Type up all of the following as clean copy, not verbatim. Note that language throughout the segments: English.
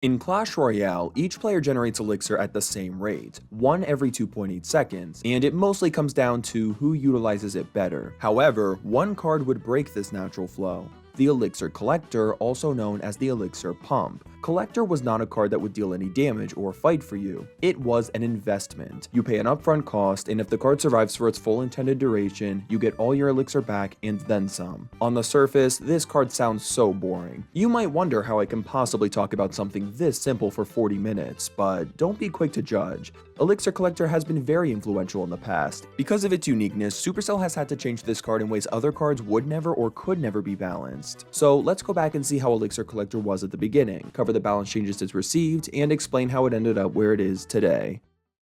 In Clash Royale, each player generates Elixir at the same rate, 1 every 2.8 seconds, and it mostly comes down to who utilizes it better. However, one card would break this natural flow: the Elixir Collector, also known as the Elixir Pump. Collector was not a card that would deal any damage or fight for you. It was an investment. You pay an upfront cost, and if the card survives for its full intended duration, you get all your Elixir back and then some. On the surface, this card sounds so boring. You might wonder how I can possibly talk about something this simple for 40 minutes, but don't be quick to judge. Elixir Collector has been very influential in the past. Because of its uniqueness, Supercell has had to change this card in ways other cards would never or could never be balanced. So let's go back and see how Elixir Collector was at the beginning, cover the balance changes it's received, and explain how it ended up where it is today.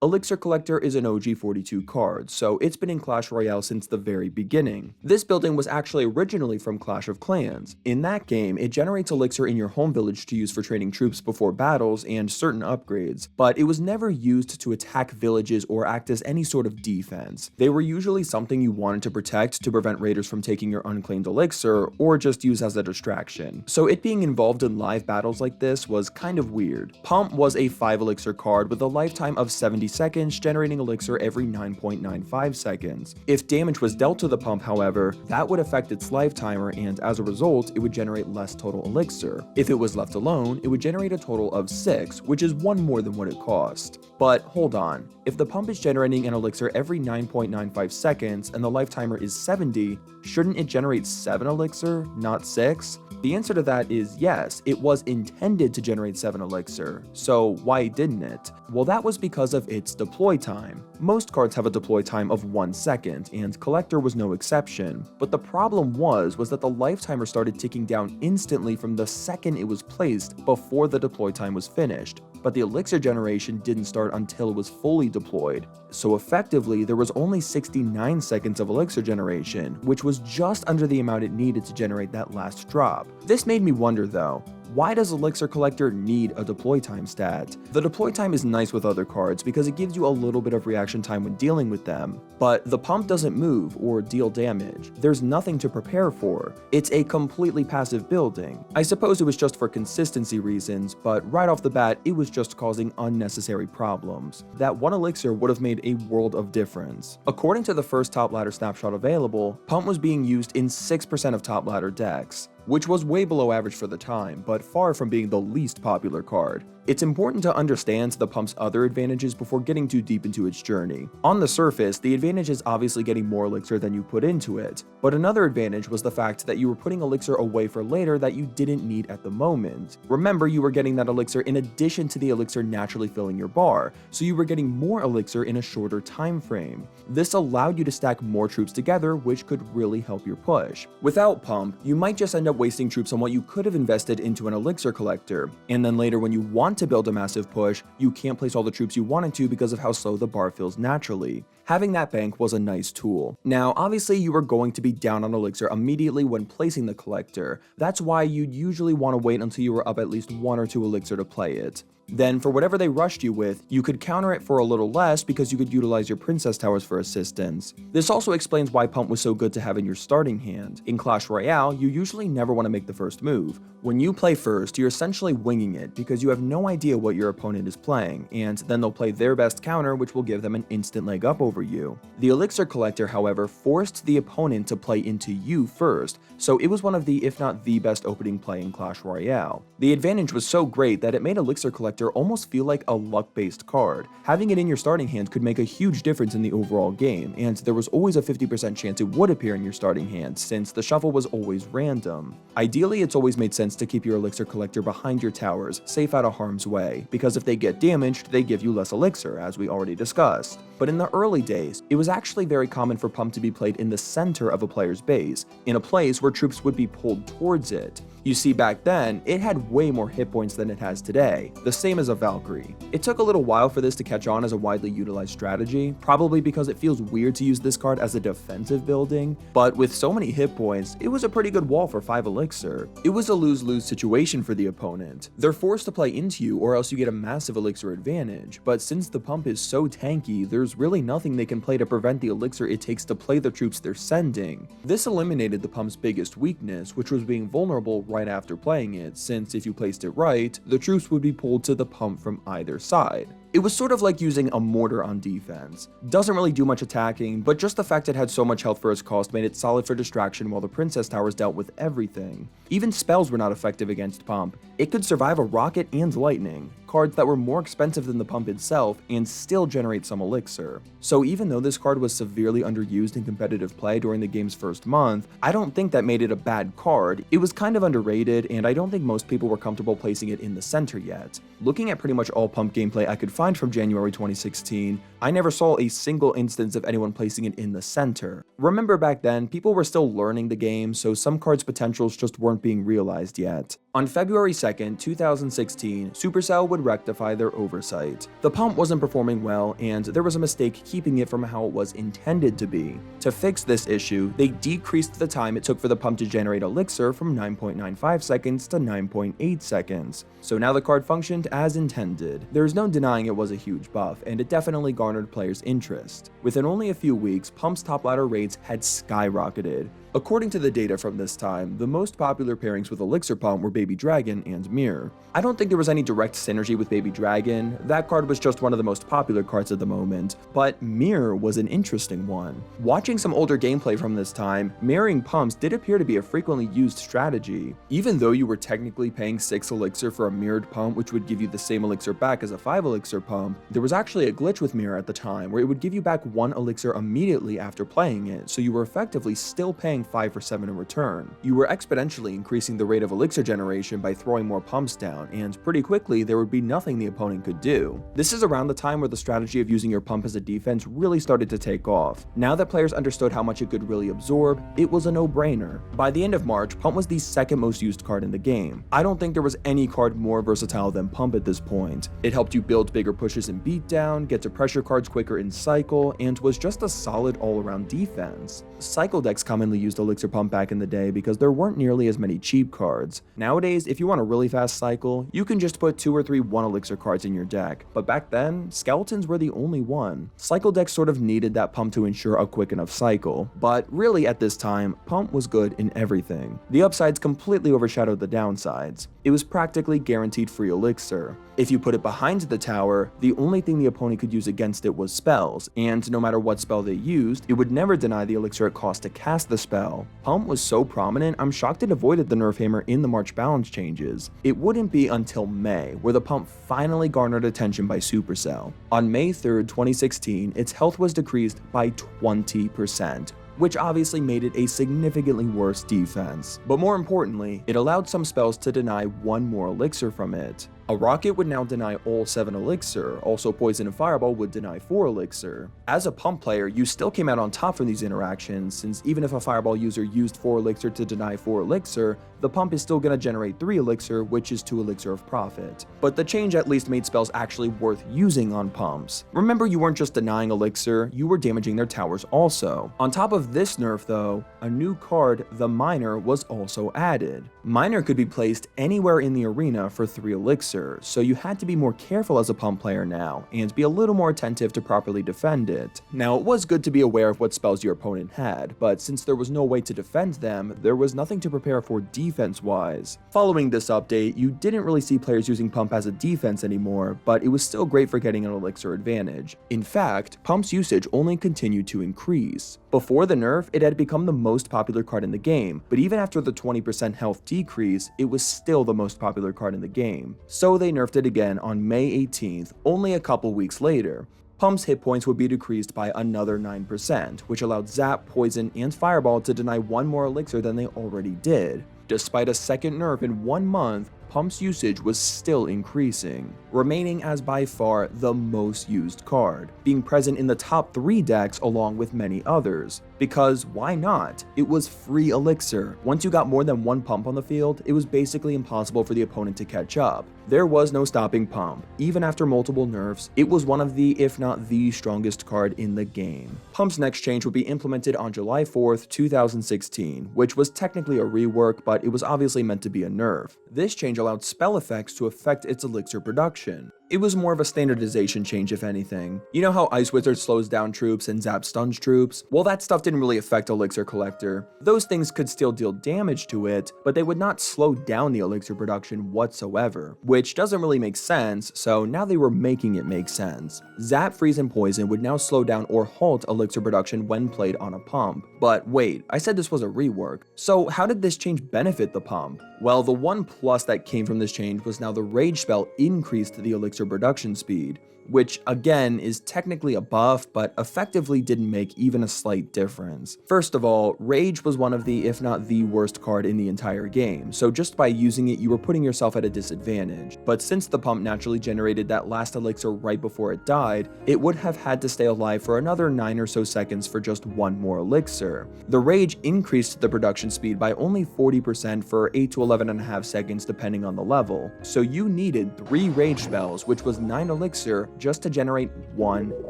Elixir Collector is an OG 42 card, so it's been in Clash Royale since the very beginning. This building was actually originally from Clash of Clans. In that game, it generates Elixir in your home village to use for training troops before battles and certain upgrades, but it was never used to attack villages or act as any sort of defense. They were usually something you wanted to protect to prevent raiders from taking your unclaimed Elixir, or just use as a distraction. So it being involved in live battles like this was kind of weird. Pump was a 5 Elixir card with a lifetime of 70 seconds, generating Elixir every 9.95 seconds. If damage was dealt to the pump, however, that would affect its life timer, and as a result, it would generate less total Elixir. If it was left alone, it would generate a total of 6, which is 1 more than what it cost. But hold on, if the pump is generating an Elixir every 9.95 seconds and the life timer is 70, shouldn't it generate 7 Elixir, not 6? The answer to that is yes, it was intended to generate 7 Elixir, so why didn't it? Well, that was because of its deploy time. Most cards have a deploy time of 1 second, and Collector was no exception. But the problem was that the life timer started ticking down instantly from the second it was placed before the deploy time was finished. But the Elixir generation didn't start until it was fully deployed. So effectively, there was only 69 seconds of Elixir generation, which was just under the amount it needed to generate that last drop. This made me wonder though, why does Elixir Collector need a deploy time stat? The deploy time is nice with other cards because it gives you a little bit of reaction time when dealing with them, but the pump doesn't move or deal damage. There's nothing to prepare for. It's a completely passive building. I suppose it was just for consistency reasons, but right off the bat, it was just causing unnecessary problems. That 1 Elixir would have made a world of difference. According to the first top ladder snapshot available, pump was being used in 6% of top ladder decks, which was way below average for the time, but far from being the least popular card. It's important to understand the pump's other advantages before getting too deep into its journey. On the surface, the advantage is obviously getting more Elixir than you put into it, but another advantage was the fact that you were putting Elixir away for later that you didn't need at the moment. Remember, you were getting that Elixir in addition to the Elixir naturally filling your bar, so you were getting more Elixir in a shorter time frame. This allowed you to stack more troops together, which could really help your push. Without pump, you might just end up wasting troops on what you could have invested into an Elixir Collector, and then later when you want to build a massive push, you can't place all the troops you wanted to because of how slow the bar fills naturally. Having that bank was a nice tool. Now, obviously you are going to be down on Elixir immediately when placing the Collector. That's why you'd usually want to wait until you were up at least 1 or 2 Elixir to play it. Then, for whatever they rushed you with, you could counter it for a little less because you could utilize your Princess Towers for assistance. This also explains why Pump was so good to have in your starting hand. In Clash Royale, you usually never want to make the first move. When you play first, you're essentially winging it because you have no idea what your opponent is playing, and then they'll play their best counter, which will give them an instant leg up over you. The Elixir Collector, however, forced the opponent to play into you first, so it was one of the, if not the best opening play in Clash Royale. The advantage was so great that it made Elixir Collector almost feel like a luck-based card. Having it in your starting hand could make a huge difference in the overall game, and there was always a 50% chance it would appear in your starting hand, since the shuffle was always random. Ideally, it's always made sense to keep your Elixir Collector behind your towers, safe out of harm's way, because if they get damaged, they give you less Elixir, as we already discussed. But in the early days, it was actually very common for Pump to be played in the center of a player's base, in a place where troops would be pulled towards it. You see, back then, it had way more hit points than it has today. The same as a Valkyrie. It took a little while for this to catch on as a widely utilized strategy, probably because it feels weird to use this card as a defensive building, but with so many hit points, it was a pretty good wall for 5 Elixir. It was a lose-lose situation for the opponent. They're forced to play into you or else you get a massive Elixir advantage, but since the pump is so tanky, there's really nothing they can play to prevent the Elixir it takes to play the troops they're sending. This eliminated the pump's biggest weakness, which was being vulnerable right after playing it, since if you placed it right, the troops would be pulled to the pump from either side. It was sort of like using a mortar on defense. Doesn't really do much attacking, but just the fact it had so much health for its cost made it solid for distraction while the Princess Towers dealt with everything. Even spells were not effective against Pump. It could survive a rocket and lightning, cards that were more expensive than the Pump itself and still generate some Elixir. So even though this card was severely underused in competitive play during the game's first month, I don't think that made it a bad card. It was kind of underrated, and I don't think most people were comfortable placing it in the center yet. Looking at pretty much all Pump gameplay I could find from January 2016, I never saw a single instance of anyone placing it in the center. Remember back then, people were still learning the game, so some cards' potentials just weren't being realized yet. On February 2nd, 2016, Supercell would rectify their oversight. The pump wasn't performing well, and there was a mistake keeping it from how it was intended to be. To fix this issue, they decreased the time it took for the pump to generate Elixir from 9.95 seconds to 9.8 seconds. So now the card functioned as intended. There's no denying it was a huge buff, and it definitely garnered players' interest. Within only a few weeks, Pump's top ladder rates had skyrocketed. According to the data from this time, the most popular pairings with Elixir Pump were Baby Dragon and Mirror. I don't think there was any direct synergy with Baby Dragon, that card was just one of the most popular cards at the moment, but Mirror was an interesting one. Watching some older gameplay from this time, mirroring pumps did appear to be a frequently used strategy. Even though you were technically paying 6 Elixir for a mirrored pump which would give you the same Elixir back as a 5 Elixir pump, there was actually a glitch with Mirror at the time where it would give you back 1 Elixir immediately after playing it, so you were effectively still paying 5 for 7 in return. You were exponentially increasing the rate of Elixir generation by throwing more pumps down, and pretty quickly there would be nothing the opponent could do. This is around the time where the strategy of using your pump as a defense really started to take off. Now that players understood how much it could really absorb, it was a no-brainer. By the end of March, Pump was the second most used card in the game. I don't think there was any card more versatile than Pump at this point. It helped you build bigger pushes in beatdown, get to pressure cards quicker in cycle, and was just a solid all-around defense. Cycle decks commonly used Elixir Pump back in the day because there weren't nearly as many cheap cards. Nowadays, if you want a really fast cycle, you can just put 2 or 3 1 Elixir cards in your deck, but back then, Skeletons were the only one. Cycle decks sort of needed that Pump to ensure a quick enough cycle, but really at this time, Pump was good in everything. The upsides completely overshadowed the downsides. It was practically guaranteed free Elixir. If you put it behind the tower, the only thing the opponent could use against it was spells, and no matter what spell they used, it would never deny the Elixir it cost to cast the spell. Pump was so prominent, I'm shocked it avoided the Nerf hammer in the March balance changes. It wouldn't be until May, where the Pump finally garnered attention by Supercell. On May 3rd, 2016, its health was decreased by 20%. Which obviously made it a significantly worse defense. But more importantly, it allowed some spells to deny 1 more Elixir from it. A rocket would now deny all 7 Elixir, also Poison and Fireball would deny 4 Elixir. As a Pump player, you still came out on top from these interactions, since even if a Fireball user used 4 Elixir to deny 4 Elixir, the Pump is still going to generate 3 Elixir, which is 2 Elixir of profit. But the change at least made spells actually worth using on Pumps. Remember, you weren't just denying Elixir, you were damaging their towers also. On top of this nerf though, a new card, the Miner, was also added. Miner could be placed anywhere in the arena for 3 Elixir, so you had to be more careful as a Pump player now, and be a little more attentive to properly defend it. Now, it was good to be aware of what spells your opponent had, but since there was no way to defend them, there was nothing to prepare for defense-wise. Following this update, you didn't really see players using Pump as a defense anymore, but it was still great for getting an Elixir advantage. In fact, Pump's usage only continued to increase. Before the nerf, it had become the most popular card in the game, but even after the 20% health decrease, it was still the most popular card in the game. So they nerfed it again on May 18th, only a couple weeks later. Pump's hit points would be decreased by another 9%, which allowed Zap, Poison, and Fireball to deny 1 more Elixir than they already did. Despite a second nerf in 1 month, Pump's usage was still increasing, remaining as by far the most used card, being present in the top 3 decks along with many others. Because why not? It was free Elixir. Once you got more than 1 Pump on the field, it was basically impossible for the opponent to catch up. There was no stopping Pump. Even after multiple nerfs, it was one of the, if not the strongest card in the game. Pump's next change would be implemented on July 4th, 2016, which was technically a rework, but it was obviously meant to be a nerf. This change allowed spell effects to affect its elixir production. It was more of a standardization change if anything. You know how Ice Wizard slows down troops and Zap stuns troops? Well, that stuff didn't really affect Elixir Collector. Those things could still deal damage to it, but they would not slow down the elixir production whatsoever, which doesn't really make sense, so now they were making it make sense. Zap, Freeze, and Poison would now slow down or halt elixir production when played on a pump. But wait, I said this was a rework, so how did this change benefit the pump? Well, the one plus that came from this change was now the Rage spell increased the elixir production speed, which again is technically a buff, but effectively didn't make even a slight difference. First of all, Rage was one of the, if not the worst card in the entire game, so just by using it you were putting yourself at a disadvantage. But since the pump naturally generated that last elixir right before it died, it would have had to stay alive for another 9 or so seconds for just one more elixir. The Rage increased the production speed by only 40% for 8 to 11.5 seconds depending on the level, so you needed 3 Rage spells, which was 9 elixir, just to generate 1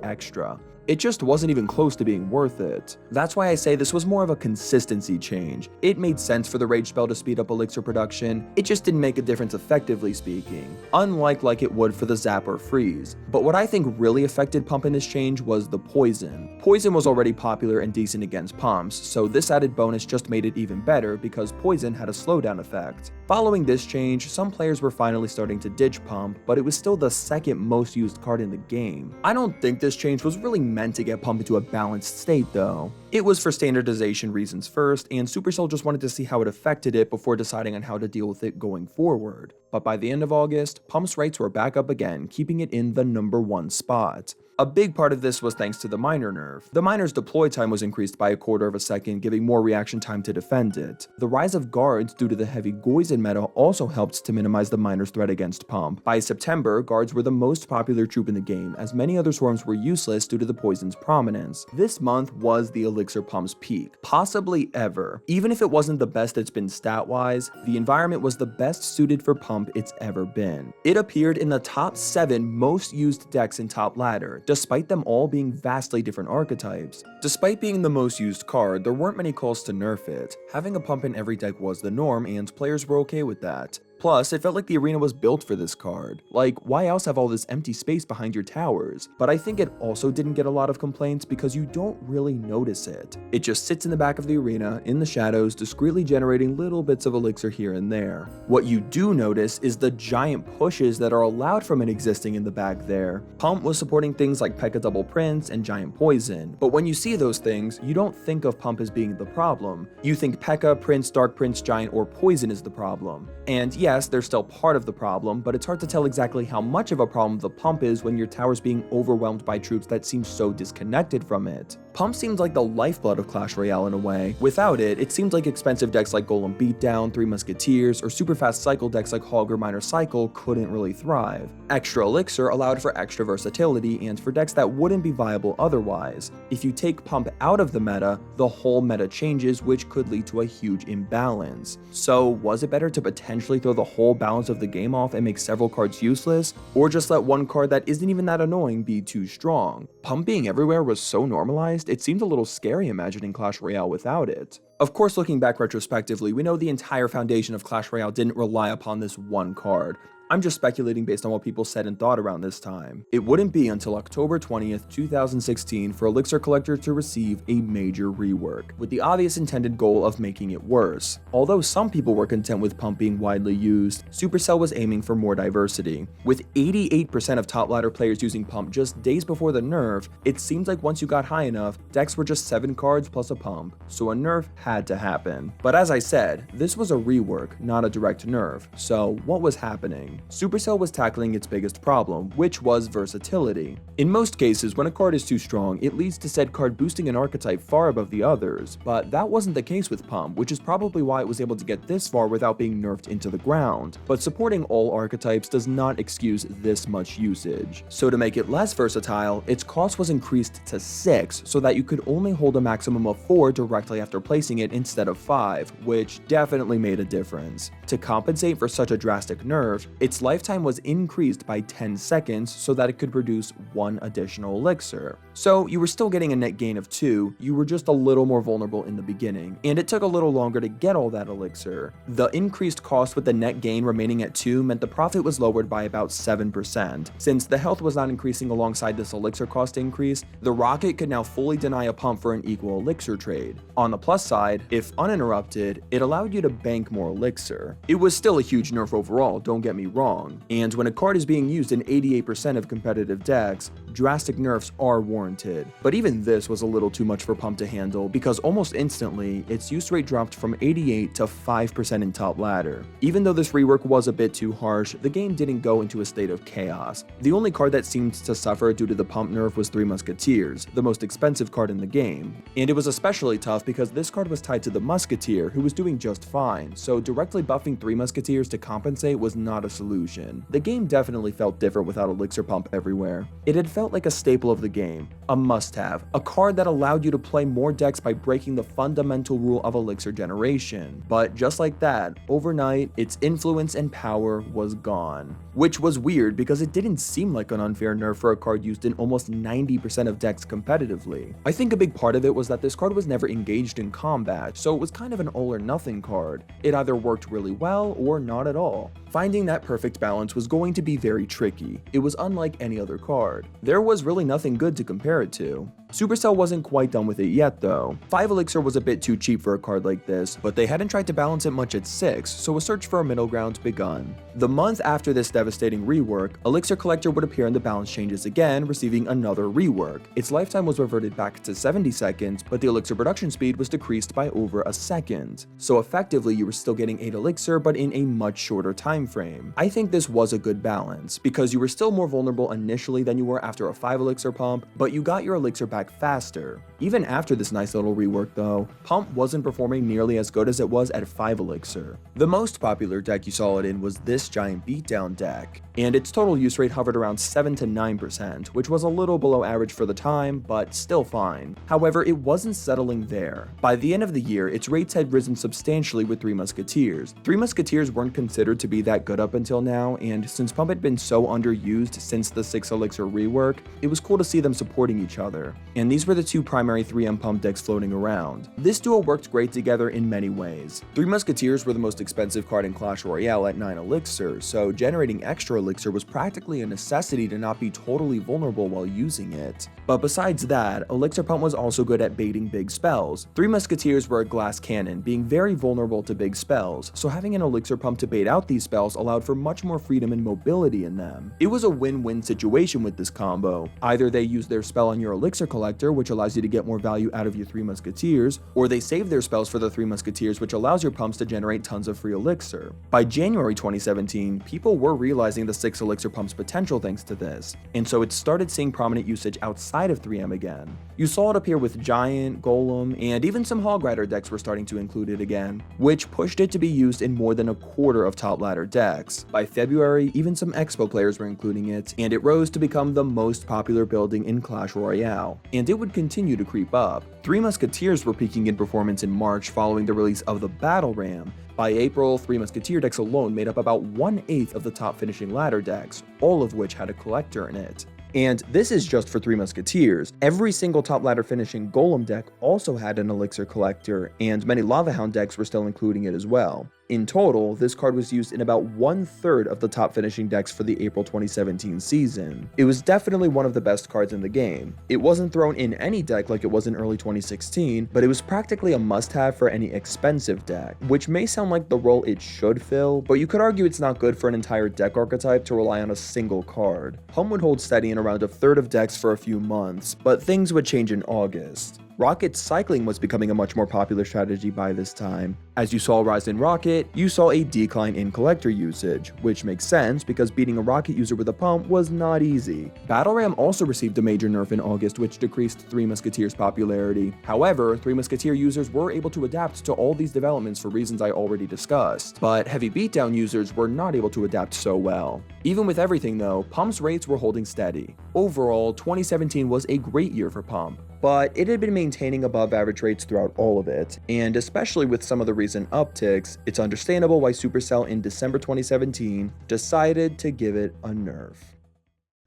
extra. It just wasn't even close to being worth it. That's why I say this was more of a consistency change. It made sense for the Rage spell to speed up elixir production, it just didn't make a difference effectively speaking, unlike like it would for the Zap or Freeze. But what I think really affected Pump in this change was the Poison. Poison was already popular and decent against pumps, so this added bonus just made it even better because Poison had a slowdown effect. Following this change, some players were finally starting to ditch Pump, but it was still the second most used card in the game. I don't think this change was really meant to get Pump into a balanced state though. It was for standardization reasons first, and Supercell just wanted to see how it affected it before deciding on how to deal with it going forward. But by the end of August, Pump's rates were back up again, keeping it in the #1 spot. A big part of this was thanks to the Miner nerf. The Miner's deploy time was increased by 1/4 of a second, giving more reaction time to defend it. The rise of guards due to the heavy Goizen meta also helped to minimize the Miner's threat against Pump. By September, guards were the most popular troop in the game, as many other swarms were useless due to the Poison's prominence. This month was the Elixir Pump's peak, possibly ever. Even if it wasn't the best it's been stat-wise, the environment was the best suited for Pump it's ever been. It appeared in the top 7 most used decks in Top Ladder, despite them all being vastly different archetypes. Despite being the most used card, there weren't many calls to nerf it. Having a pump in every deck was the norm, and players were okay with that. Plus, it felt like the arena was built for this card. Like, why else have all this empty space behind your towers? But I think it also didn't get a lot of complaints because you don't really notice it. It just sits in the back of the arena, in the shadows, discreetly generating little bits of elixir here and there. What you do notice is the giant pushes that are allowed from it existing in the back there. Pump was supporting things like P.E.K.K.A Double Prince and Giant Poison, but when you see those things, you don't think of Pump as being the problem. You think P.E.K.K.A, Prince, Dark Prince, Giant, or Poison is the problem. And yes, they're still part of the problem, but it's hard to tell exactly how much of a problem the Pump is when your tower's being overwhelmed by troops that seem so disconnected from it. Pump seems like the lifeblood of Clash Royale in a way. Without it, it seems like expensive decks like Golem Beatdown, Three Musketeers, or super fast cycle decks like Hog or Miner Cycle couldn't really thrive. Extra Elixir allowed for extra versatility and for decks that wouldn't be viable otherwise. If you take Pump out of the meta, the whole meta changes, which could lead to a huge imbalance. So was it better to potentially throw the whole balance of the game off and make several cards useless, or just let one card that isn't even that annoying be too strong? Pump being everywhere was so normalized, it seemed a little scary imagining Clash Royale without it. Of course, looking back retrospectively, we know the entire foundation of Clash Royale didn't rely upon this one card. I'm just speculating based on what people said and thought around this time. It wouldn't be until October 20th, 2016 for Elixir Collector to receive a major rework, with the obvious intended goal of making it worse. Although some people were content with Pump being widely used, Supercell was aiming for more diversity. With 88% of top ladder players using Pump just days before the nerf, it seems like once you got high enough, decks were just 7 cards plus a Pump, so a nerf had to happen. But as I said, this was a rework, not a direct nerf, so what was happening? Supercell was tackling its biggest problem, which was versatility. In most cases, when a card is too strong, it leads to said card boosting an archetype far above the others, but that wasn't the case with Pump, which is probably why it was able to get this far without being nerfed into the ground. But supporting all archetypes does not excuse this much usage. So to make it less versatile, its cost was increased to 6, so that you could only hold a maximum of 4 directly after placing it instead of 5, which definitely made a difference. To compensate for such a drastic nerf, its its lifetime was increased by 10 seconds so that it could produce 1 additional elixir. So you were still getting a net gain of 2, you were just a little more vulnerable in the beginning, and it took a little longer to get all that elixir. The increased cost with the net gain remaining at 2 meant the profit was lowered by about 7%. Since the health was not increasing alongside this elixir cost increase, the rocket could now fully deny a pump for an equal elixir trade. On the plus side, if uninterrupted, it allowed you to bank more elixir. It was still a huge nerf overall, don't get me wrong, and when a card is being used in 88% of competitive decks, drastic nerfs are warranted. But even this was a little too much for Pump to handle because almost instantly, its use rate dropped from 88 to 5% in top ladder. Even though this rework was a bit too harsh, the game didn't go into a state of chaos. The only card that seemed to suffer due to the Pump nerf was Three Musketeers, the most expensive card in the game. And it was especially tough because this card was tied to the Musketeer, who was doing just fine, so directly buffing Three Musketeers to compensate was not a solution. The game definitely felt different without Elixir Pump everywhere. It had felt like a staple of the game, a must-have, a card that allowed you to play more decks by breaking the fundamental rule of Elixir generation. But just like that, overnight, its influence and power was gone. Which was weird because it didn't seem like an unfair nerf for a card used in almost 90% of decks competitively. I think a big part of it was that this card was never engaged in combat, so it was kind of an all or nothing card. It either worked really well or not at all. Finding that perfect balance was going to be very tricky. It was unlike any other card. There was really nothing good to compare it to. Supercell wasn't quite done with it yet though. 5 Elixir was a bit too cheap for a card like this, but they hadn't tried to balance it much at 6, so a search for a middle ground begun. The month after this devastating rework, Elixir Collector would appear in the balance changes again, receiving another rework. Its lifetime was reverted back to 70 seconds, but the Elixir production speed was decreased by over a second. So effectively you were still getting 8 Elixir, but in a much shorter time frame. I think this was a good balance, because you were still more vulnerable initially than you were after a 5 Elixir pump, but you got your Elixir back faster. Even after this nice little rework though, Pump wasn't performing nearly as good as it was at 5 Elixir. The most popular deck you saw it in was this giant beatdown deck, and its total use rate hovered around 7 to 9%, which was a little below average for the time, but still fine. However, it wasn't settling there. By the end of the year, its rates had risen substantially with Three Musketeers. Three Musketeers weren't considered to be that good up until now, and since Pump had been so underused since the 6 Elixir rework, it was cool to see them supporting each other. And these were the two primary 3M Pump decks floating around. This duo worked great together in many ways. Three Musketeers were the most expensive card in Clash Royale at 9 Elixir, so generating extra Elixir was practically a necessity to not be totally vulnerable while using it. But besides that, Elixir Pump was also good at baiting big spells. Three Musketeers were a glass cannon, being very vulnerable to big spells, so having an Elixir Pump to bait out these spells allowed for much more freedom and mobility in them. It was a win-win situation with this combo. Either they use their spell on your Elixir Collector, which allows you to get more value out of your Three Musketeers, or they save their spells for the Three Musketeers, which allows your pumps to generate tons of free Elixir. By January 2017, people were realizing the 6 Elixir Pump's potential thanks to this, and so it started seeing prominent usage outside of 3M again. You saw it appear with Giant, Golem, and even some Hog Rider decks were starting to include it again, which pushed it to be used in more than a quarter of top ladder decks. By February, even some Expo players were including it, and it rose to become the most popular building in Clash Royale, and it would continue to creep up. Three Musketeers were peaking in performance in March following the release of the Battle Ram. By April, Three Musketeer decks alone made up about 1/8 of the top finishing ladder decks, all of which had a collector in it. And this is just for Three Musketeers. Every single top ladder finishing Golem deck also had an Elixir Collector, and many Lava Hound decks were still including it as well. In total, this card was used in about 1/3 of the top finishing decks for the April 2017 season. It was definitely one of the best cards in the game. It wasn't thrown in any deck like it was in early 2016, but it was practically a must-have for any expensive deck, which may sound like the role it should fill, but you could argue it's not good for an entire deck archetype to rely on a single card. Hum would hold steady in around 1/3 of decks for a few months, but things would change in August. Rocket cycling was becoming a much more popular strategy by this time. As you saw a rise in Rocket, you saw a decline in Collector usage, which makes sense because beating a Rocket user with a pump was not easy. Battle Ram also received a major nerf in August, which decreased Three Musketeers' popularity. However, Three Musketeer users were able to adapt to all these developments for reasons I already discussed, but Heavy Beatdown users were not able to adapt so well. Even with everything though, Pump's rates were holding steady. Overall, 2017 was a great year for Pump. but it had been maintaining above average rates throughout all of it, and especially with some of the recent upticks, it's understandable why Supercell in December 2017 decided to give it a nerf.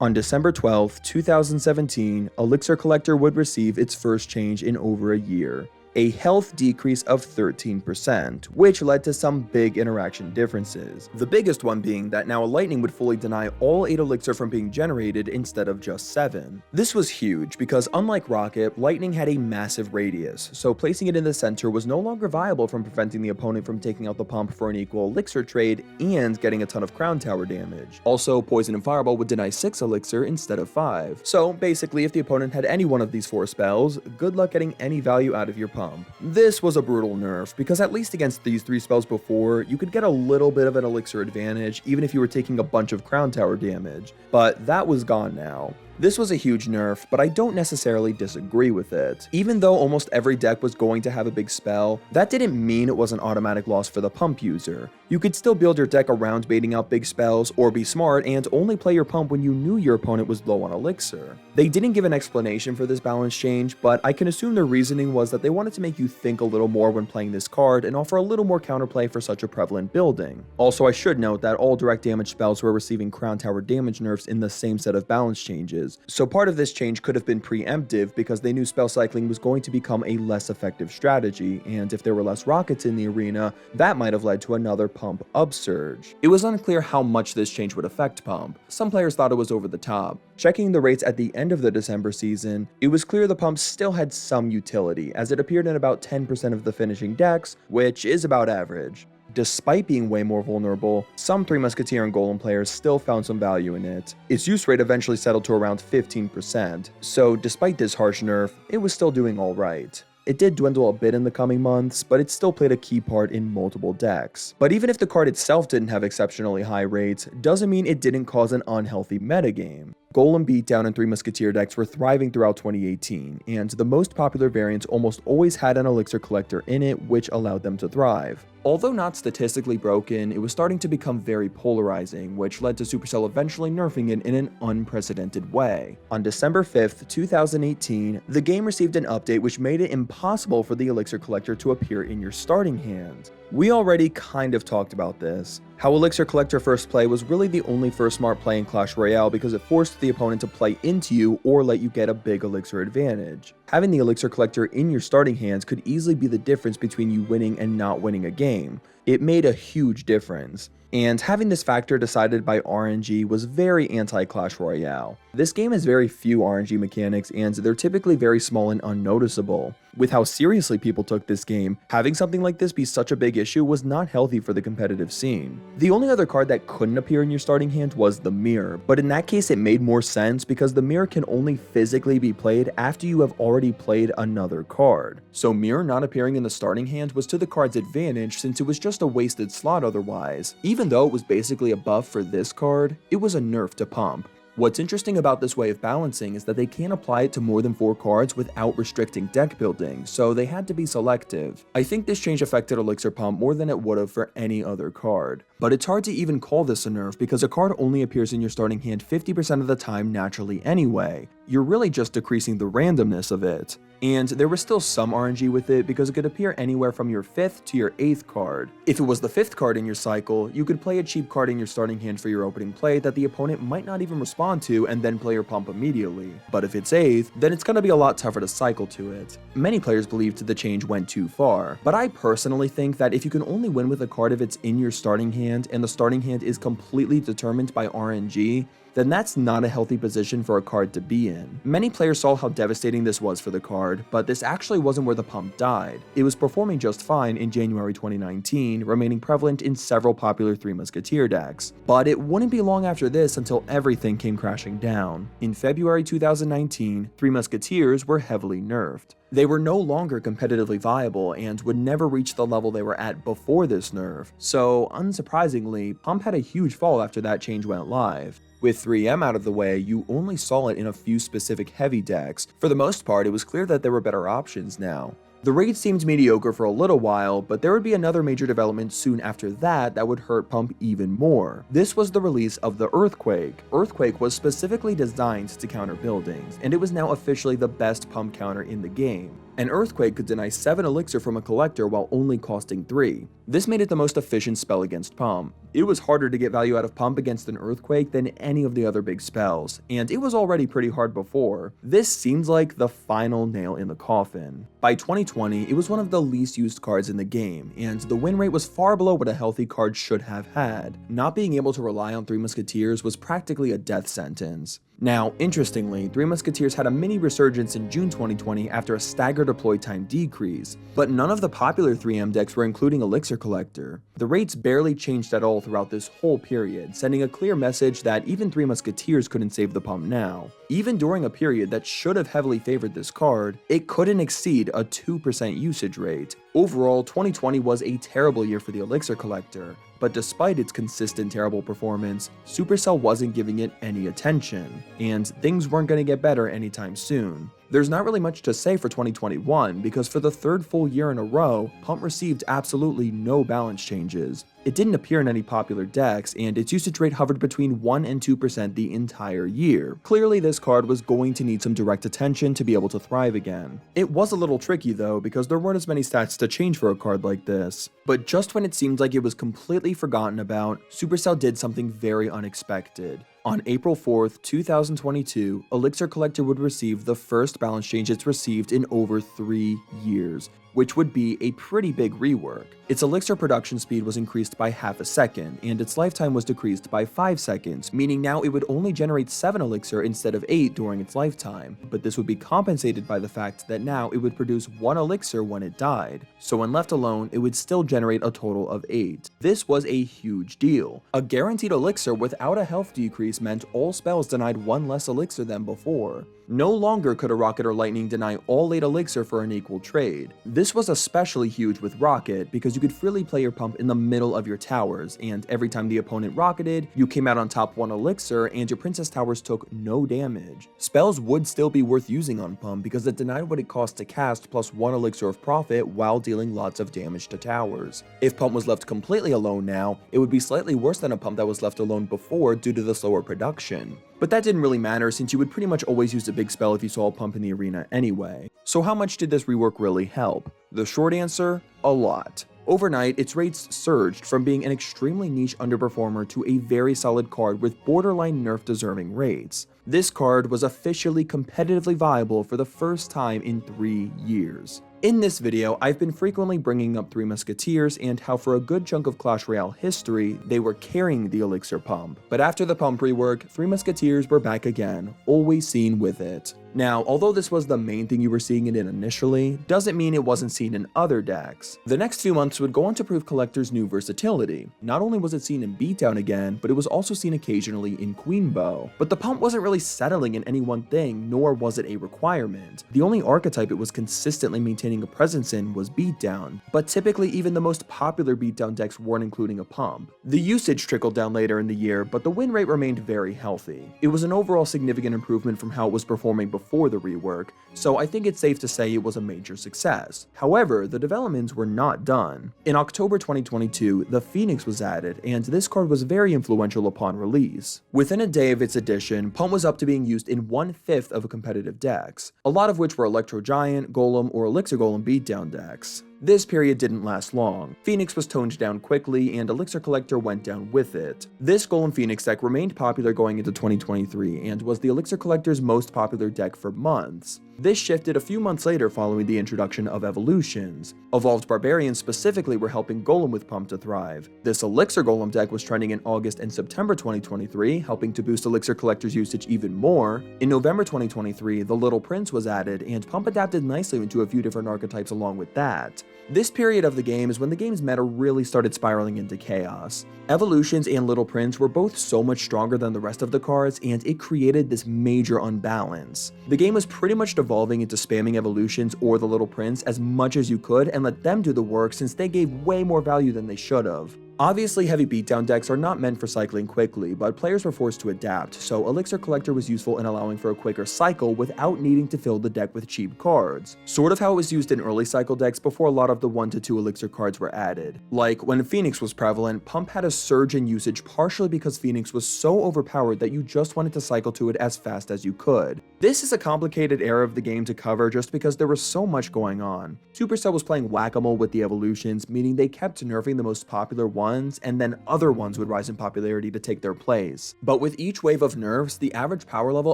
On December 12, 2017, Elixir Collector would receive its first change in over a year, a health decrease of 13%, which led to some big interaction differences. The biggest one being that now Lightning would fully deny all 8 Elixir from being generated instead of just 7. This was huge because unlike Rocket, Lightning had a massive radius, so placing it in the center was no longer viable from preventing the opponent from taking out the pump for an equal Elixir trade and getting a ton of Crown Tower damage. Also, Poison and Fireball would deny 6 Elixir instead of 5. So basically, if the opponent had any one of these 4 spells, good luck getting any value out of your pump. This was a brutal nerf, because at least against these 3 spells before, you could get a little bit of an Elixir advantage even if you were taking a bunch of Crown Tower damage, but that was gone now. This was a huge nerf, but I don't necessarily disagree with it. Even though almost every deck was going to have a big spell, that didn't mean it was an automatic loss for the pump user. You could still build your deck around baiting out big spells, or be smart and only play your pump when you knew your opponent was low on Elixir. They didn't give an explanation for this balance change, but I can assume their reasoning was that they wanted to make you think a little more when playing this card and offer a little more counterplay for such a prevalent building. Also, I should note that all direct damage spells were receiving Crown Tower damage nerfs in the same set of balance changes, so part of this change could have been preemptive because they knew spell cycling was going to become a less effective strategy, and if there were less rockets in the arena, that might have led to another pump upsurge. It was unclear how much this change would affect pump. Some players thought it was over the top. Checking the rates at the end of the December season, it was clear the pump still had some utility, as it appeared in about 10% of the finishing decks, which is about average. Despite being way more vulnerable, some 3 Musketeer and Golem players still found some value in it. Its use rate eventually settled to around 15%, so despite this harsh nerf, it was still doing alright. It did dwindle a bit in the coming months, but it still played a key part in multiple decks. But even if the card itself didn't have exceptionally high rates, doesn't mean it didn't cause an unhealthy metagame. Golem Beatdown and 3 Musketeer decks were thriving throughout 2018, and the most popular variants almost always had an Elixir Collector in it, which allowed them to thrive. Although not statistically broken, it was starting to become very polarizing, which led to Supercell eventually nerfing it in an unprecedented way. On December 5th, 2018, the game received an update which made it impossible for the Elixir Collector to appear in your starting hand. We already kind of talked about this, how Elixir Collector first play was really the only first smart play in Clash Royale because it forced the opponent to play into you or let you get a big Elixir advantage. Having the Elixir Collector in your starting hands could easily be the difference between you winning and not winning a game. It made a huge difference. And having this factor decided by RNG was very anti-Clash Royale. This game has very few RNG mechanics, and they're typically very small and unnoticeable. With how seriously people took this game, having something like this be such a big issue was not healthy for the competitive scene. The only other card that couldn't appear in your starting hand was the Mirror, but in that case it made more sense because the Mirror can only physically be played after you have already played another card. So Mirror not appearing in the starting hand was to the card's advantage since it was just a wasted slot otherwise. Even though it was basically a buff for this card, it was a nerf to pump. What's interesting about this way of balancing is that they can't apply it to more than 4 cards without restricting deck building, so they had to be selective. I think this change affected Elixir Pump more than it would have for any other card. But it's hard to even call this a nerf because a card only appears in your starting hand 50% of the time naturally anyway. You're really just decreasing the randomness of it. And there was still some RNG with it because it could appear anywhere from your 5th to your 8th card. If it was the 5th card in your cycle, you could play a cheap card in your starting hand for your opening play that the opponent might not even respond to and then play your pump immediately. But if it's 8th, then it's going to be a lot tougher to cycle to it. Many players believed the change went too far, but I personally think that if you can only win with a card if it's in your starting hand and the starting hand is completely determined by RNG, then that's not a healthy position for a card to be in. Many players saw how devastating this was for the card, but this actually wasn't where the pump died. It was performing just fine in January 2019, remaining prevalent in several popular 3 Musketeer decks. But it wouldn't be long after this until everything came crashing down. In February 2019, 3 Musketeers were heavily nerfed. They were no longer competitively viable and would never reach the level they were at before this nerf, so unsurprisingly, Pump had a huge fall after that change went live. With 3M out of the way, you only saw it in a few specific heavy decks. For the most part, it was clear that there were better options now. The raid seemed mediocre for a little while, but there would be another major development soon after that would hurt Pump even more. This was the release of the Earthquake. Earthquake was specifically designed to counter buildings, and it was now officially the best Pump counter in the game. An Earthquake could deny 7 Elixir from a collector while only costing 3. This made it the most efficient spell against Pump. It was harder to get value out of Pump against an Earthquake than any of the other big spells, and it was already pretty hard before. This seems like the final nail in the coffin. By 2020, it was one of the least used cards in the game, and the win rate was far below what a healthy card should have had. Not being able to rely on 3 Musketeers was practically a death sentence. Now, interestingly, 3 Musketeers had a mini resurgence in June 2020 after a stagger deploy time decrease, but none of the popular 3M decks were including Elixir Collector. The rates barely changed at all throughout this whole period, sending a clear message that even 3 Musketeers couldn't save the Pump now. Even during a period that should have heavily favored this card, it couldn't exceed a 2% usage rate. Overall, 2020 was a terrible year for the Elixir Collector, but despite its consistent terrible performance, Supercell wasn't giving it any attention, and things weren't going to get better anytime soon. There's not really much to say for 2021 because for the 3rd full year in a row, Pump received absolutely no balance changes. It didn't appear in any popular decks, and its usage rate hovered between 1 and 2% the entire year. Clearly, this card was going to need some direct attention to be able to thrive again. It was a little tricky though, because there weren't as many stats to change for a card like this. But just when it seemed like it was completely forgotten about, Supercell did something very unexpected. On April 4th, 2022, Elixir Collector would receive the first balance change it's received in over 3 years, which would be a pretty big rework. Its Elixir production speed was increased by half a second, and its lifetime was decreased by 5 seconds, meaning now it would only generate 7 Elixir instead of 8 during its lifetime, but this would be compensated by the fact that now it would produce 1 Elixir when it died, so when left alone, it would still generate a total of 8. This was a huge deal. A guaranteed Elixir without a health decrease meant all spells denied 1 less Elixir than before. No longer could a Rocket or Lightning deny all 8 Elixir for an equal trade. This was especially huge with Rocket because you could freely play your Pump in the middle of your towers, and every time the opponent rocketed, you came out on top 1 Elixir and your Princess towers took no damage. Spells would still be worth using on Pump because it denied what it cost to cast plus 1 Elixir of profit while dealing lots of damage to towers. If Pump was left completely alone now, it would be slightly worse than a Pump that was left alone before due to the slower production. But that didn't really matter since you would pretty much always use a big spell if you saw a Pump in the arena anyway. So how much did this rework really help? The short answer, a lot. Overnight, its rates surged from being an extremely niche underperformer to a very solid card with borderline nerf deserving rates. This card was officially competitively viable for the first time in 3 years. In this video, I've been frequently bringing up 3 Musketeers and how for a good chunk of Clash Royale history, they were carrying the Elixir Pump. But after the Pump rework, 3 Musketeers were back again, always seen with it. Now, although this was the main thing you were seeing it in initially, doesn't mean it wasn't seen in other decks. The next few months would go on to prove Collector's new versatility. Not only was it seen in Beatdown again, but it was also seen occasionally in Queen Bow. But the Pump wasn't really settling in any one thing, nor was it a requirement. The only archetype it was consistently maintaining a presence in was Beatdown, but typically even the most popular Beatdown decks weren't including a Pump. The usage trickled down later in the year, but the win rate remained very healthy. It was an overall significant improvement from how it was performing before the rework, so I think it's safe to say it was a major success. However, the developments were not done. In October 2022, the Phoenix was added, and this card was very influential upon release. Within a day of its addition, Pump was up to being used in 1/5 of competitive decks, a lot of which were Electro Giant, Golem, or Elixir Golem beatdown decks. This period didn't last long. Phoenix was toned down quickly, and Elixir Collector went down with it. This Golem Phoenix deck remained popular going into 2023, and was the Elixir Collector's most popular deck for months. This shifted a few months later following the introduction of evolutions. Evolved Barbarians specifically were helping Golem with Pump to thrive. This Elixir Golem deck was trending in August and September 2023, helping to boost Elixir Collector's usage even more. In November 2023, the Little Prince was added, and Pump adapted nicely into a few different archetypes along with that. This period of the game is when the game's meta really started spiraling into chaos. Evolutions and Little Prince were both so much stronger than the rest of the cards, and it created this major unbalance. The game was pretty much devolving into spamming Evolutions or the Little Prince as much as you could and let them do the work since they gave way more value than they should have. Obviously, heavy beatdown decks are not meant for cycling quickly, but players were forced to adapt, so Elixir Collector was useful in allowing for a quicker cycle without needing to fill the deck with cheap cards. Sort of how it was used in early cycle decks before a lot of the 1 to 2 Elixir cards were added. Like, when Phoenix was prevalent, Pump had a surge in usage partially because Phoenix was so overpowered that you just wanted to cycle to it as fast as you could. This is a complicated era of the game to cover just because there was so much going on. Supercell was playing whack-a-mole with the evolutions, meaning they kept nerfing the most popular ones, and then other ones would rise in popularity to take their place. But with each wave of nerfs, the average power level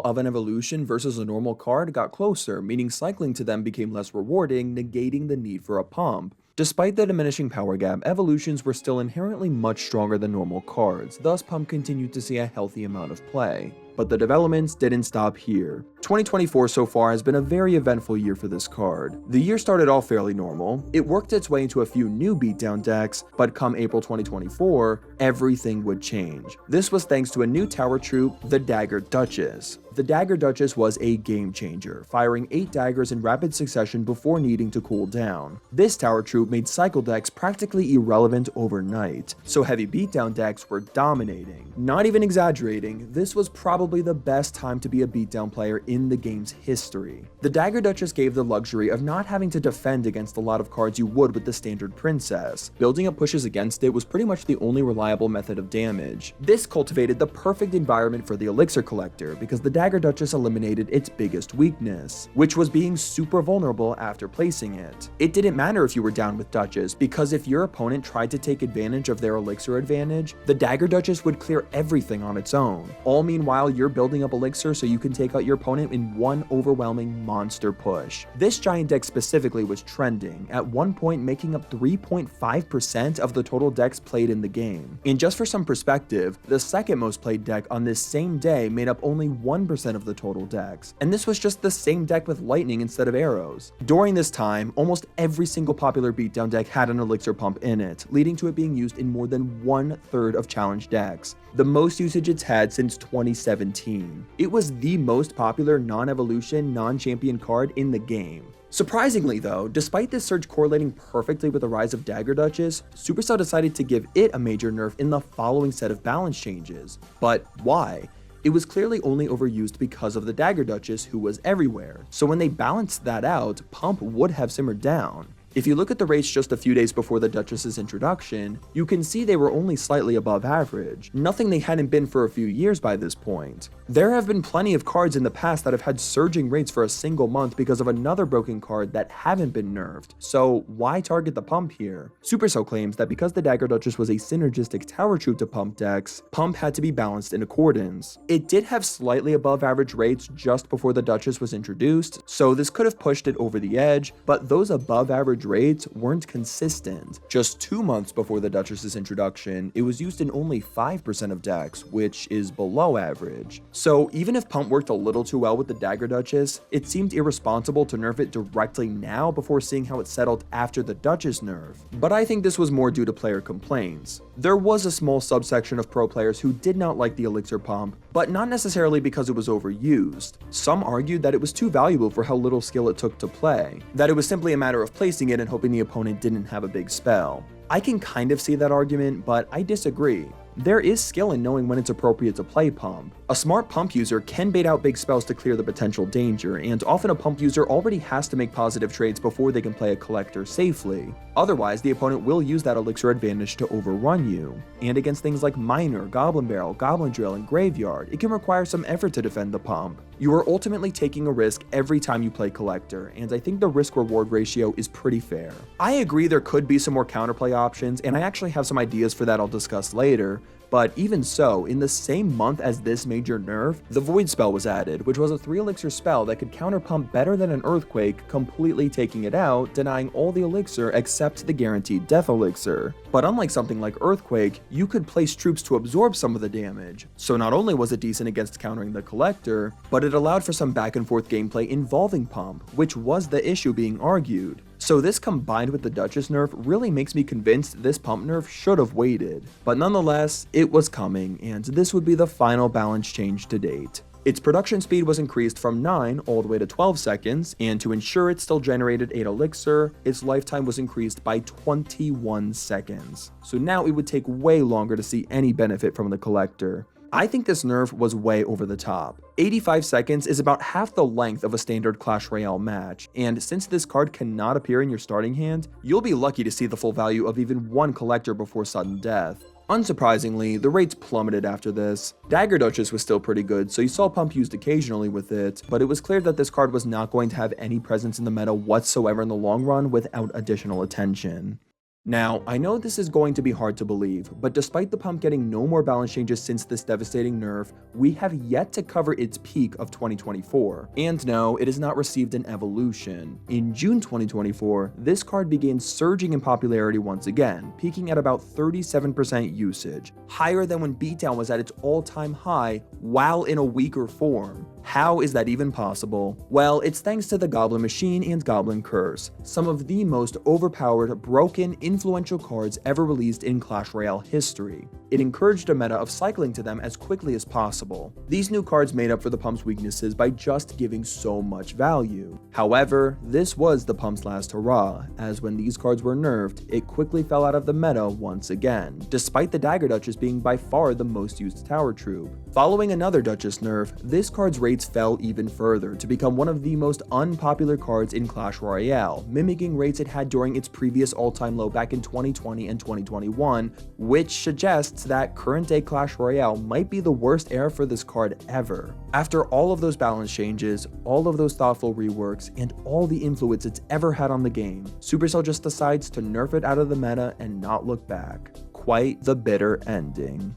of an evolution versus a normal card got closer, meaning cycling to them became less rewarding, negating the need for a pump. Despite the diminishing power gap, evolutions were still inherently much stronger than normal cards, thus Pump continued to see a healthy amount of play. But the developments didn't stop here. 2024 so far has been a very eventful year for this card. The year started off fairly normal, it worked its way into a few new beatdown decks, but come April 2024, everything would change. This was thanks to a new tower troop, the Dagger Duchess. The Dagger Duchess was a game changer, firing 8 daggers in rapid succession before needing to cool down. This tower troop made cycle decks practically irrelevant overnight, so heavy beatdown decks were dominating. Not even exaggerating, this was probably the best time to be a beatdown player in the game's history. The Dagger Duchess gave the luxury of not having to defend against a lot of cards you would with the standard princess. Building up pushes against it was pretty much the only reliable method of damage. This cultivated the perfect environment for the Elixir Collector because the Dagger Duchess eliminated its biggest weakness, which was being super vulnerable after placing it. It didn't matter if you were down with Duchess, because if your opponent tried to take advantage of their Elixir advantage, the Dagger Duchess would clear everything on its own. All meanwhile, you're building up Elixir so you can take out your opponent in one overwhelming monster push. This giant deck specifically was trending, at one point making up 3.5% of the total decks played in the game. And just for some perspective, the second most played deck on this same day made up only 1% of the total decks, and this was just the same deck with lightning instead of arrows. During this time, almost every single popular beatdown deck had an Elixir pump in it, leading to it being used in more than 1/3 of challenge decks, the most usage it's had since 2017. It was the most popular non-evolution, non-champion card in the game. Surprisingly though, despite this surge correlating perfectly with the rise of Dagger Duchess, Supercell decided to give it a major nerf in the following set of balance changes. But why? It was clearly only overused because of the Dagger Duchess, who was everywhere, so when they balanced that out, Pump would have simmered down. If you look at the rates just a few days before the Duchess's introduction, you can see they were only slightly above average, nothing they hadn't been for a few years by this point. There have been plenty of cards in the past that have had surging rates for a single month because of another broken card that haven't been nerfed, so why target the Pump here? Supercell claims that because the Dagger Duchess was a synergistic tower troop to Pump decks, Pump had to be balanced in accordance. It did have slightly above average rates just before the Duchess was introduced, so this could have pushed it over the edge, but those above average rates weren't consistent. Just 2 months before the Duchess's introduction, it was used in only 5% of decks, which is below average. So even if Pump worked a little too well with the Dagger Duchess, it seemed irresponsible to nerf it directly now before seeing how it settled after the Duchess nerf. But I think this was more due to player complaints. There was a small subsection of pro players who did not like the Elixir Pump, but not necessarily because it was overused. Some argued that it was too valuable for how little skill it took to play, that it was simply a matter of placing it and hoping the opponent didn't have a big spell. I can kind of see that argument, but I disagree. There is skill in knowing when it's appropriate to play Pump. A smart Pump user can bait out big spells to clear the potential danger, and often a Pump user already has to make positive trades before they can play a Collector safely. Otherwise, the opponent will use that Elixir advantage to overrun you. And against things like Miner, Goblin Barrel, Goblin Drill, and Graveyard, it can require some effort to defend the Pump. You are ultimately taking a risk every time you play Collector, and I think the risk-reward ratio is pretty fair. I agree there could be some more counterplay options, and I actually have some ideas for that I'll discuss later. But even so, in the same month as this major nerf, the Void spell was added, which was a 3 elixir spell that could counter Pump better than an Earthquake, completely taking it out, denying all the elixir except the guaranteed death elixir. But unlike something like Earthquake, you could place troops to absorb some of the damage. So not only was it decent against countering the Collector, but it allowed for some back and forth gameplay involving Pump, which was the issue being argued. So this combined with the Duchess nerf really makes me convinced this Pump nerf should have waited. But nonetheless, it was coming, and this would be the final balance change to date. Its production speed was increased from 9 all the way to 12 seconds, and to ensure it still generated 8 elixir, its lifetime was increased by 21 seconds. So now it would take way longer to see any benefit from the collector. I think this nerf was way over the top. 85 seconds is about half the length of a standard Clash Royale match, and since this card cannot appear in your starting hand, you'll be lucky to see the full value of even one collector before sudden death. Unsurprisingly, the rates plummeted after this. Dagger Duchess was still pretty good, so you saw Pump used occasionally with it, but it was clear that this card was not going to have any presence in the meta whatsoever in the long run without additional attention. Now, I know this is going to be hard to believe, but despite the Pump getting no more balance changes since this devastating nerf, we have yet to cover its peak of 2024. And no, it has not received an evolution. In June 2024, this card began surging in popularity once again, peaking at about 37% usage, higher than when Beatdown was at its all-time high while in a weaker form. How is that even possible? Well, it's thanks to the Goblin Machine and Goblin Curse, some of the most overpowered, broken, influential cards ever released in Clash Royale history. It encouraged a meta of cycling to them as quickly as possible. These new cards made up for the Pump's weaknesses by just giving so much value. However, this was the Pump's last hurrah, as when these cards were nerfed, it quickly fell out of the meta once again, despite the Dagger Duchess being by far the most used tower troop. Following another Duchess nerf, this card's rates fell even further to become one of the most unpopular cards in Clash Royale, mimicking rates it had during its previous all-time low back in 2020 and 2021, which suggests that current day Clash Royale might be the worst era for this card ever. After all of those balance changes, all of those thoughtful reworks, and all the influence it's ever had on the game, Supercell just decides to nerf it out of the meta and not look back. Quite the bitter ending.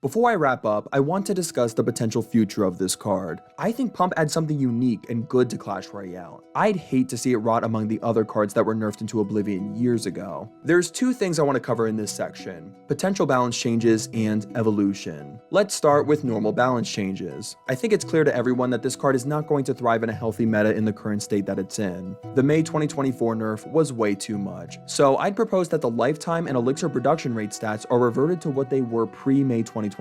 Before I wrap up, I want to discuss the potential future of this card. I think Pump adds something unique and good to Clash Royale. I'd hate to see it rot among the other cards that were nerfed into oblivion years ago. There's two things I want to cover in this section: potential balance changes and evolution. Let's start with normal balance changes. I think it's clear to everyone that this card is not going to thrive in a healthy meta in the current state that it's in. The May 2024 nerf was way too much, so I'd propose that the lifetime and elixir production rate stats are reverted to what they were pre-May 2024.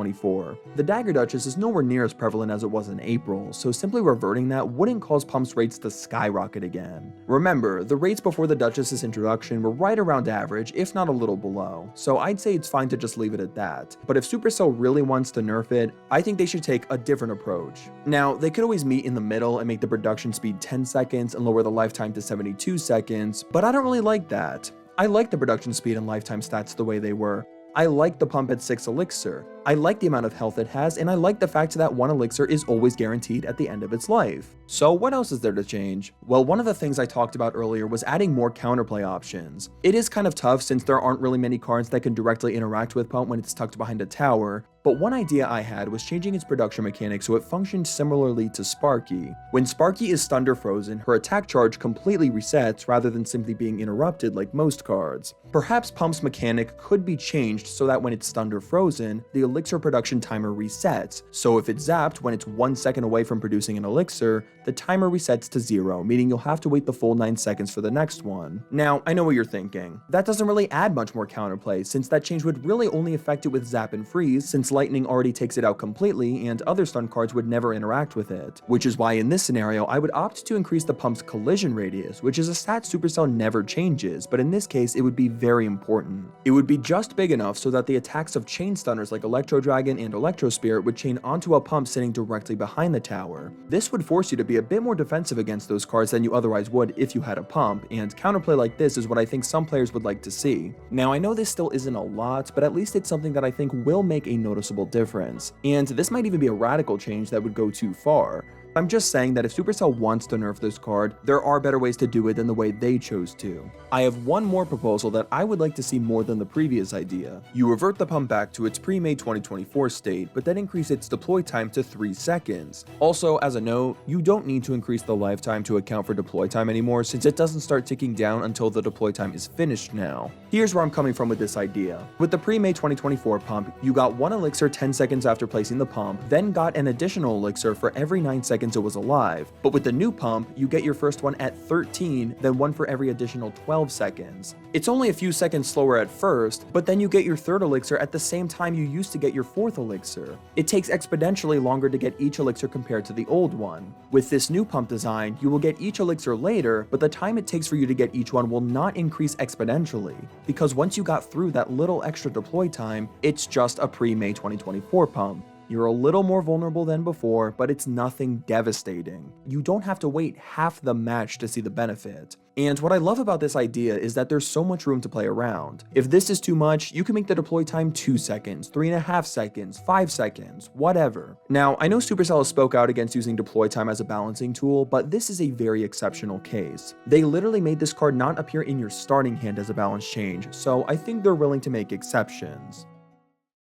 The Dagger Duchess is nowhere near as prevalent as it was in April, so simply reverting that wouldn't cause Pump's rates to skyrocket again. Remember, the rates before the Duchess's introduction were right around average, if not a little below, so I'd say it's fine to just leave it at that. But if Supercell really wants to nerf it, I think they should take a different approach. Now, they could always meet in the middle and make the production speed 10 seconds and lower the lifetime to 72 seconds, but I don't really like that. I like the production speed and lifetime stats the way they were. I like the Pump at 6 elixir. I like the amount of health it has, and I like the fact that 1 elixir is always guaranteed at the end of its life. So what else is there to change? Well, one of the things I talked about earlier was adding more counterplay options. It is kind of tough since there aren't really many cards that can directly interact with Pump when it's tucked behind a tower, but one idea I had was changing its production mechanics so it functioned similarly to Sparky. When Sparky is stunned or frozen, her attack charge completely resets rather than simply being interrupted like most cards. Perhaps Pump's mechanic could be changed so that when it's stunned or frozen, the elixir production timer resets, so if it's zapped when it's 1 second away from producing an elixir, the timer resets to 0, meaning you'll have to wait the full 9 seconds for the next one. Now, I know what you're thinking. That doesn't really add much more counterplay, since that change would really only affect it with zap and freeze, since lightning already takes it out completely, and other stun cards would never interact with it. Which is why in this scenario, I would opt to increase the Pump's collision radius, which is a stat Supercell never changes, but in this case, it would be very important. It would be just big enough so that the attacks of chain stunners like Electro Dragon and Electro Spirit would chain onto a Pump sitting directly behind the tower. This would force you to be a bit more defensive against those cards than you otherwise would if you had a Pump, and counterplay like this is what I think some players would like to see. Now, I know this still isn't a lot, but at least it's something that I think will make a noticeable difference. And this might even be a radical change that would go too far. I'm just saying that if Supercell wants to nerf this card, there are better ways to do it than the way they chose to. I have one more proposal that I would like to see more than the previous idea. You revert the Pump back to its pre-May 2024 state, but then increase its deploy time to 3 seconds. Also, as a note, you don't need to increase the lifetime to account for deploy time anymore, since it doesn't start ticking down until the deploy time is finished now. Here's where I'm coming from with this idea. With the pre-May 2024 pump, you got 1 elixir 10 seconds after placing the pump, then got an additional elixir for every 9 seconds it was alive. But with the new pump, you get your first one at 13, then one for every additional 12 seconds. It's only a few seconds slower at first, but then you get your third elixir at the same time you used to get your fourth elixir. It takes exponentially longer to get each elixir compared to the old one. With this new pump design, you will get each elixir later, but the time it takes for you to get each one will not increase exponentially, because once you got through that little extra deploy time, it's just a pre-May 2024 pump. You're a little more vulnerable than before, but it's nothing devastating. You don't have to wait half the match to see the benefit. And what I love about this idea is that there's so much room to play around. If this is too much, you can make the deploy time 2 seconds, 3.5 seconds, 5 seconds, whatever. Now, I know Supercell spoke out against using deploy time as a balancing tool, but this is a very exceptional case. They literally made this card not appear in your starting hand as a balance change, so I think they're willing to make exceptions.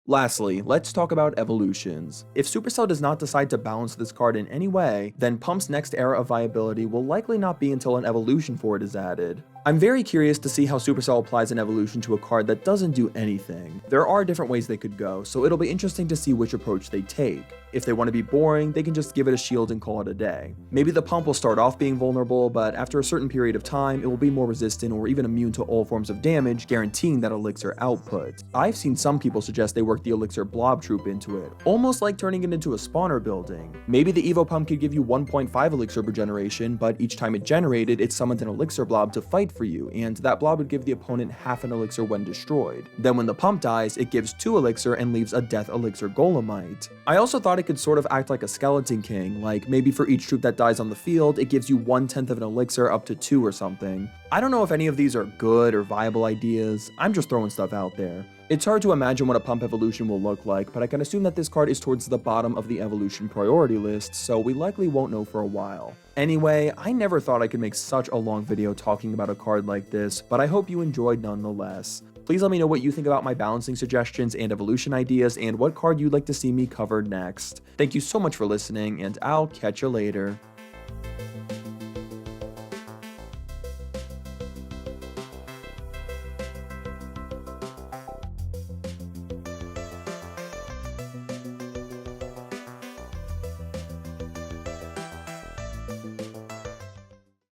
Lastly, let's talk about evolutions. If Supercell does not decide to balance this card in any way, then Pump's next era of viability will likely not be until an evolution for it is added. I'm very curious to see how Supercell applies an evolution to a card that doesn't do anything. There are different ways they could go, so it'll be interesting to see which approach they take. If they want to be boring, they can just give it a shield and call it a day. Maybe the pump will start off being vulnerable, but after a certain period of time, it will be more resistant or even immune to all forms of damage, guaranteeing that elixir output. I've seen some people suggest they work the elixir blob troop into it, almost like turning it into a spawner building. Maybe the Evo pump could give you 1.5 elixir per generation, but each time it generated, it summoned an elixir blob to fight for you, and that blob would give the opponent half an elixir when destroyed. Then when the pump dies, it gives 2 elixir and leaves a death elixir golemite. I also thought it could sort of act like a skeleton king, like maybe for each troop that dies on the field, it gives you 1/10 of an elixir up to 2 or something. I don't know if any of these are good or viable ideas, I'm just throwing stuff out there. It's hard to imagine what a pump evolution will look like, but I can assume that this card is towards the bottom of the evolution priority list, so we likely won't know for a while. Anyway, I never thought I could make such a long video talking about a card like this, but I hope you enjoyed nonetheless. Please let me know what you think about my balancing suggestions and evolution ideas, and what card you'd like to see me cover next. Thank you so much for listening, and I'll catch you later.